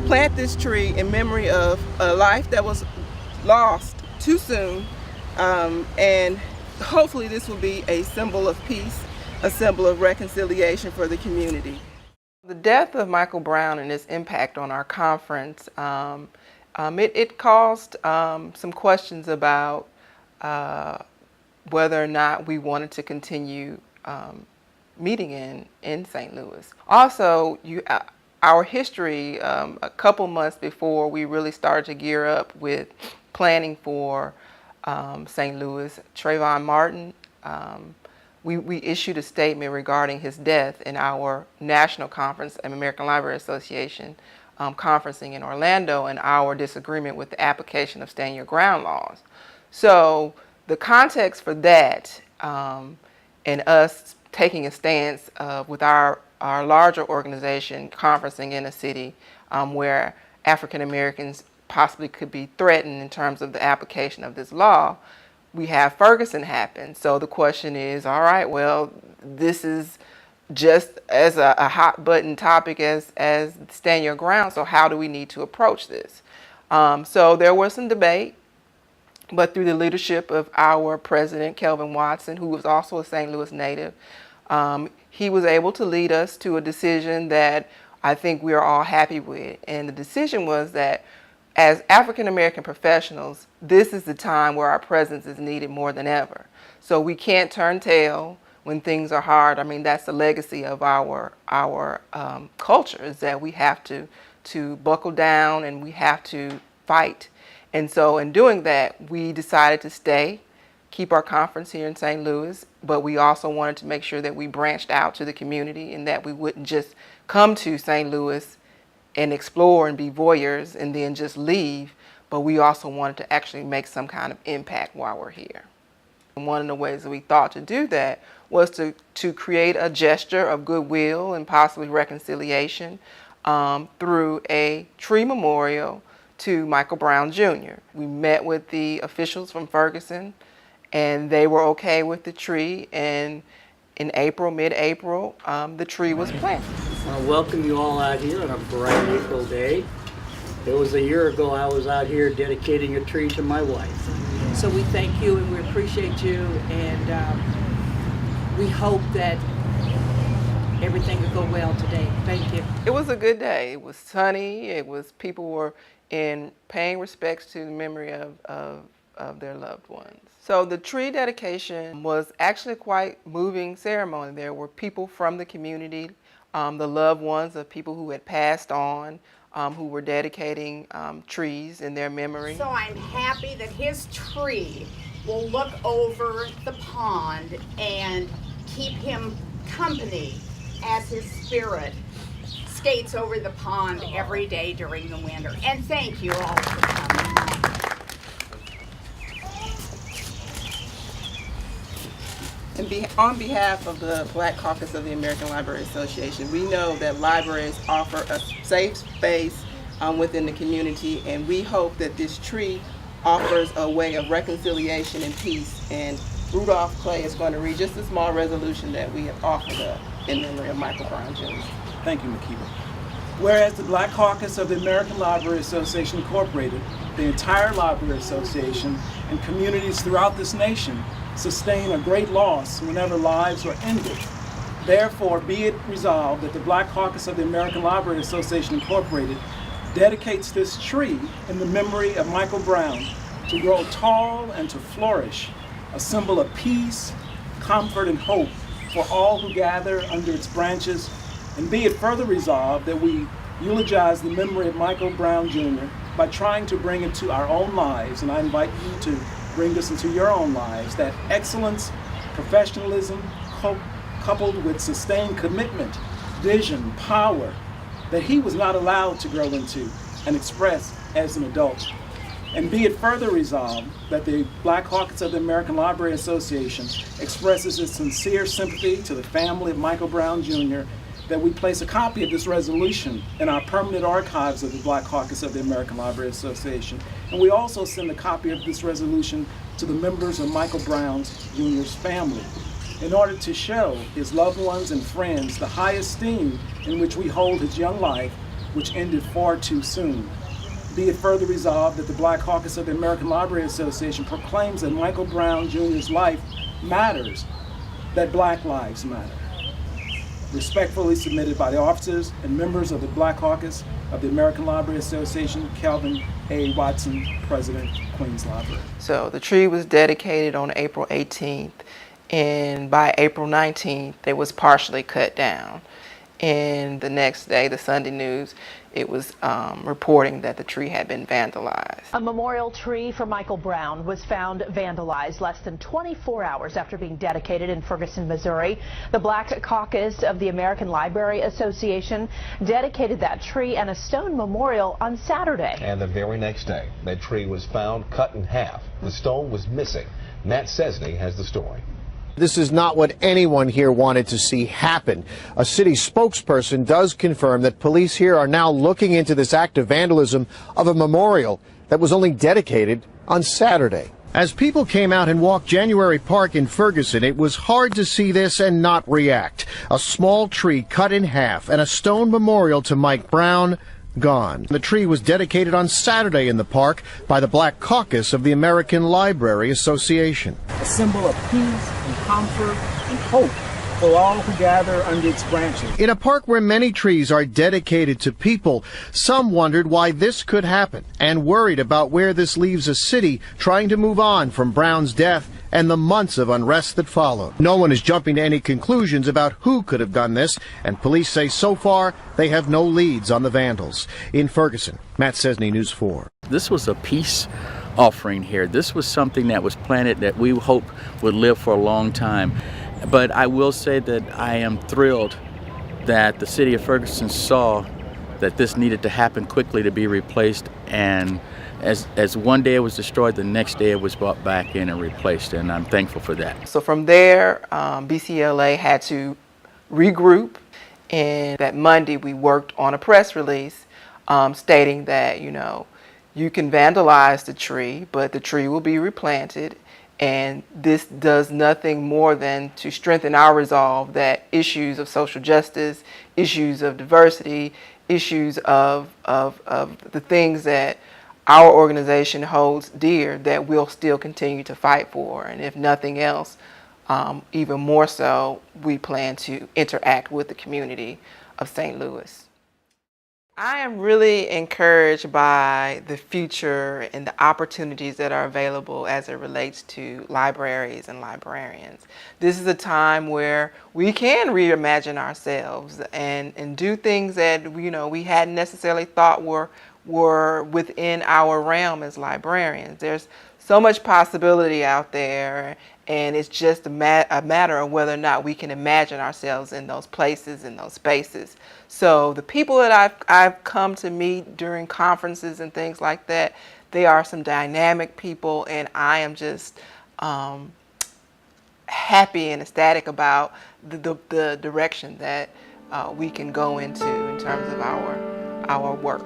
plant this tree in memory of a life that was lost too soon, and hopefully this will be a symbol of peace, a symbol of reconciliation for the community. The death of Michael Brown and its impact on our conference, it caused some questions about whether or not we wanted to continue meeting in St. Louis. Also, our history, a couple months before we really started to gear up with planning for St. Louis, Trayvon Martin, we issued a statement regarding his death in our national conference, American Library Association conferencing in Orlando, and our disagreement with the application of stand your ground laws. So the context for that and us taking a stance with our larger organization conferencing in a city where African Americans possibly could be threatened in terms of the application of this law, we have Ferguson happen. So the question is, all right, well, this is just as a hot button topic as stand your ground, so how do we need to approach this? So there was some debate, but through the leadership of our president, Kelvin Watson, who was also a St. Louis native, he was able to lead us to a decision that I think we are all happy with. And the decision was that as African American professionals, this is the time where our presence is needed more than ever. So we can't turn tail when things are hard. I mean, that's the legacy of our culture, is that we have to buckle down and we have to fight. And so in doing that, we decided to stay, keep our conference here in St. Louis, but we also wanted to make sure that we branched out to the community and that we wouldn't just come to St. Louis and explore and be voyeurs and then just leave, but we also wanted to actually make some kind of impact while we're here. And one of the ways that we thought to do that was to create a gesture of goodwill and possibly reconciliation through a tree memorial to Michael Brown Jr. We met with the officials from Ferguson and they were okay with the tree, and in April, mid-April, the tree was planted. I want to welcome you all out here on a bright April day. It was a year ago I was out here dedicating a tree to my wife. So we thank you and we appreciate you, and we hope that everything will go well today. Thank you. It was a good day. It was sunny. People were paying respects to the memory of their loved ones. So the tree dedication was actually quite moving ceremony. There were people from the community, the loved ones of people who had passed on, who were dedicating trees in their memory. So I'm happy that his tree will look over the pond and keep him company as his spirit skates over the pond every day during the winter. And thank you all for coming. And on behalf of the Black Caucus of the American Library Association, we know that libraries offer a safe space within the community, and we hope that this tree offers a way of reconciliation and peace. And Rudolph Clay is going to read just a small resolution that we have offered up in memory of Michael Brown Jr. Thank you, Makiba. Whereas the Black Caucus of the American Library Association Incorporated, the entire Library Association, and communities throughout this nation sustain a great loss whenever lives are ended. Therefore, be it resolved that the Black Caucus of the American Library Association Incorporated dedicates this tree in the memory of Michael Brown to grow tall and to flourish, a symbol of peace, comfort, and hope for all who gather under its branches. And be it further resolved that we eulogize the memory of Michael Brown Jr. by trying to bring into our own lives, and I invite you to bring this into your own lives, that excellence, professionalism, coupled with sustained commitment, vision, power, that he was not allowed to grow into and express as an adult. And be it further resolved that the Black Caucus of the American Library Association expresses its sincere sympathy to the family of Michael Brown Jr., that we place a copy of this resolution in our permanent archives of the Black Caucus of the American Library Association. And we also send a copy of this resolution to the members of Michael Brown Jr.'s family in order to show his loved ones and friends the high esteem in which we hold his young life which ended far too soon. Be it further resolved that the Black Caucus of the American Library Association proclaims that Michael Brown Jr.'s life matters, that Black lives matter. Respectfully submitted by the officers and members of the Black Caucus of the American Library Association, Calvin A. Watson, President, Queens Library. So the tree was dedicated on April 18th, and by April 19th, it was partially cut down. And the next day, the Sunday News, it was reporting that the tree had been vandalized. A memorial tree for Michael Brown was found vandalized less than 24 hours after being dedicated in Ferguson, Missouri. The Black Caucus of the American Library Association dedicated that tree and a stone memorial on Saturday. And the very next day, that tree was found cut in half. The stone was missing. Matt Cesney has the story. This is not what anyone here wanted to see happen. A city spokesperson does confirm that police here are now looking into this act of vandalism of a memorial that was only dedicated on Saturday. As people came out and walked January Park in Ferguson, it was hard to see this and not react. A small tree cut in half and a stone memorial to Mike Brown gone. The tree was dedicated on Saturday in the park by the Black Caucus of the American Library Association. A symbol of peace and comfort and hope for all who gather under its branches. In a park where many trees are dedicated to people, some wondered why this could happen and worried about where this leaves a city trying to move on from Brown's death and the months of unrest that followed. No one is jumping to any conclusions about who could have done this, and police say so far they have no leads on the vandals. In Ferguson, Matt Cesney, News 4. This was a peace offering here. This was something that was planted that we hope would live for a long time. But I will say that I am thrilled that the city of Ferguson saw that this needed to happen quickly to be replaced, and as one day it was destroyed, the next day it was brought back in and replaced, and I'm thankful for that. So from there, BCLA had to regroup, and that Monday we worked on a press release stating that, you can vandalize the tree, but the tree will be replanted. And this does nothing more than to strengthen our resolve that issues of social justice, issues of diversity, issues of the things that our organization holds dear, that we'll still continue to fight for. And if nothing else, even more so, we plan to interact with the community of St. Louis. I am really encouraged by the future and the opportunities that are available as it relates to libraries and librarians. This is a time where we can reimagine ourselves and do things that we hadn't necessarily thought were within our realm as librarians. There's so much possibility out there, and it's just a matter of whether or not we can imagine ourselves in those places, in those spaces. So the people that I've come to meet during conferences and things like that, they are some dynamic people, and I am just happy and ecstatic about the direction that we can go into in terms of our work.